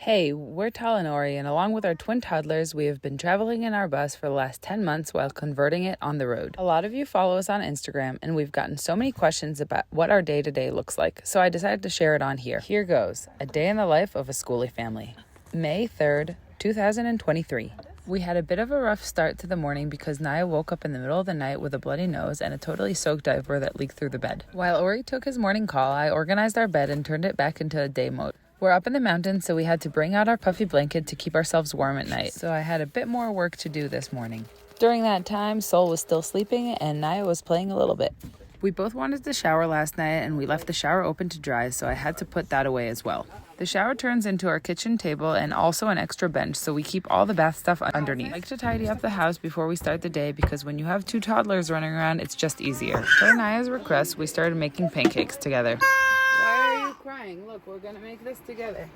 Hey, we're Tal and Ori, and along with our twin toddlers, we have been traveling in our bus for the last 10 months while converting it on the road. A lot of you follow us on Instagram, and we've gotten so many questions about what our day-to-day looks like, so I decided to share it on here. Here goes, a day in the life of a Skoolie family. May 3rd, 2023. We had a bit of a rough start to the morning because Naya woke up in the middle of the night with a bloody nose and a totally soaked diaper that leaked through the bed. While Ori took his morning call, I organized our bed and turned it back into a day mode. We're up in the mountains, so we had to bring out our puffy blanket to keep ourselves warm at night, so I had a bit more work to do this morning. During that time, Sol was still sleeping and Naya was playing a little bit. We both wanted to shower last night and we left the shower open to dry, so I had to put that away as well. The shower turns into our kitchen table and also an extra bench, so we keep all the bath stuff underneath. I like to tidy up the house before we start the day because when you have two toddlers running around, it's just easier. Per Naya's request, we started making pancakes together. Why are you crying? Look, we're gonna make this together.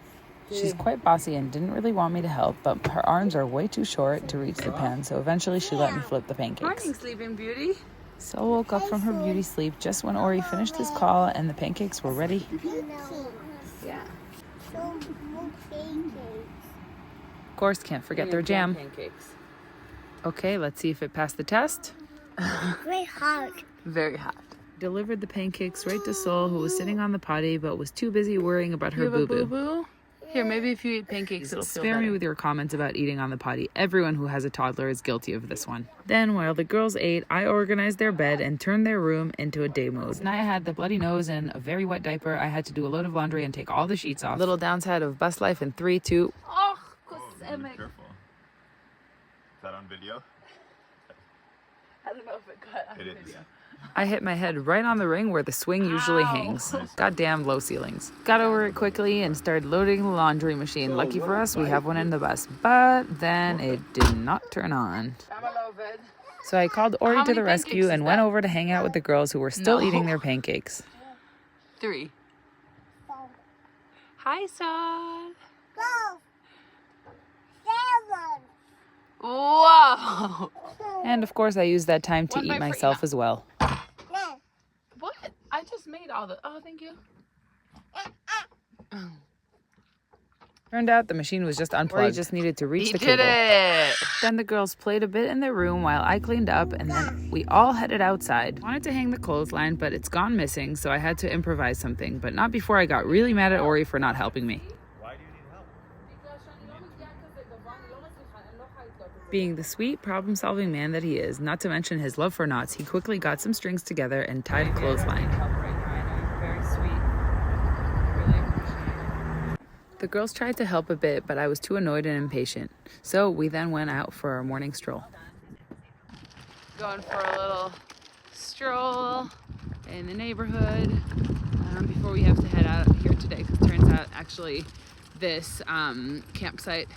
She's quite bossy and didn't really want me to help, but her arms are way too short to reach the pan, so eventually she let me flip the pancakes. Morning, sleeping beauty. Sol woke up from her beauty sleep just when Ori finished his call and the pancakes were ready. Yeah. Of course, can't forget their jam. Pancakes. Okay, let's see if it passed the test. Very hard. Very hot. Delivered the pancakes right to Sol, who was sitting on the potty but was too busy worrying about her boo-boo. Boo-boo? Here, maybe if you eat pancakes, it'll feel Spare better. me with your comments about eating on the potty. Everyone who has a toddler is guilty of this one. Then, while the girls ate, I organized their bed and turned their room into a day mode. Naya had the bloody nose and a very wet diaper. I had to do a load of laundry and take all the sheets off. Little downside of bus life in 3, 2... Oh, Be careful. Is that on video? I don't know if it cut on It is. video. I hit my head right on the ring where the swing usually hangs. Goddamn low ceilings. Got over it quickly and started loading the laundry machine. Lucky for us, we have one in the bus. But then it did not turn on. I'm a little bit. So I called Ori How to the many pancakes rescue is and went that? over to hang out with the girls who were still No. eating their pancakes. 3. Hi, son. Go. 7. Whoa. And of course I used that time to One by eat three. myself as well. What? I just made all the... Oh, thank you. Turned out the machine was just unplugged. Ori just needed to reach He the did cable. it. Then the girls played a bit in their room while I cleaned up, and then we all headed outside. Wanted to hang the clothesline, but it's gone missing, so I had to improvise something, but not before I got really mad at Ori for not helping me. Why do you need help? Being the sweet, problem-solving man that he is, not to mention his love for knots, he quickly got some strings together and tied a clothesline. Very sweet. Really appreciate it. The girls tried to help a bit, but I was too annoyed and impatient. So we then went out for our morning stroll. Going for a little stroll in the neighborhood before we have to head out here today, because it turns out actually this campsite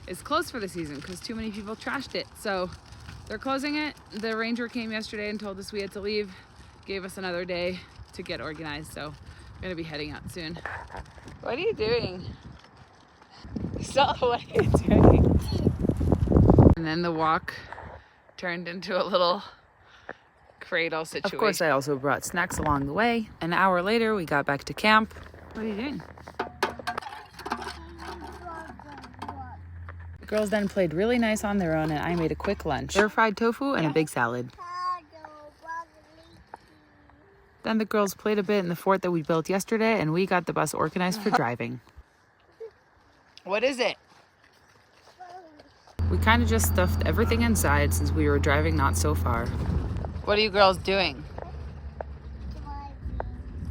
is closed for the season because too many people trashed it. So they're closing it. The ranger came yesterday and told us we had to leave, gave us another day to get organized, so I'm gonna be heading out soon. What are you doing? So what are you doing? And then the walk turned into a little cradle situation. Of course, I also brought snacks along the way. An hour later, we got back to camp. What are you doing? The girls then played really nice on their own, and I made a quick lunch. Air-fried tofu and a big salad. Then the girls played a bit in the fort that we built yesterday, and we got the bus organized for driving. What is it? We kind of just stuffed everything inside since we were driving not so far. What are you girls doing?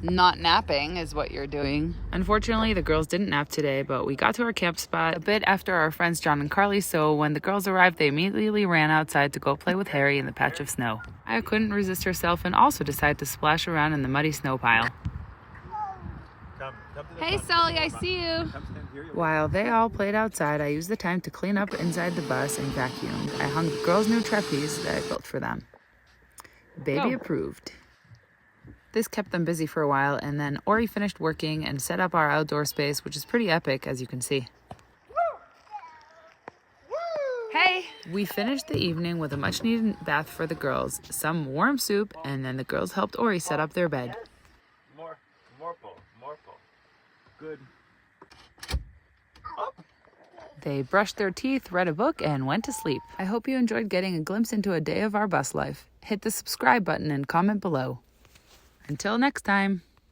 Not napping is what you're doing. Unfortunately, the girls didn't nap today, but we got to our camp spot a bit after our friends John and Carly, so when the girls arrived, they immediately ran outside to go play with Harry in the patch of snow. Aya couldn't resist herself and also decided to splash around in the muddy snow pile. Come to the Hey, front. Sully, I see you. Come stand here. You'll While they all played outside, I used the time to clean up inside the bus and vacuumed. I hung the girls' new trapeze that I built for them. Baby Go. approved. This kept them busy for a while, and then Ori finished working and set up our outdoor space, which is pretty epic, as you can see. Hey. We finished the evening with a much-needed bath for the girls, some warm soup, and then the girls helped Ori set up their bed. More pull. Good. Up. They brushed their teeth, read a book, and went to sleep. I hope you enjoyed getting a glimpse into a day of our bus life. Hit the subscribe button and comment below. Until next time.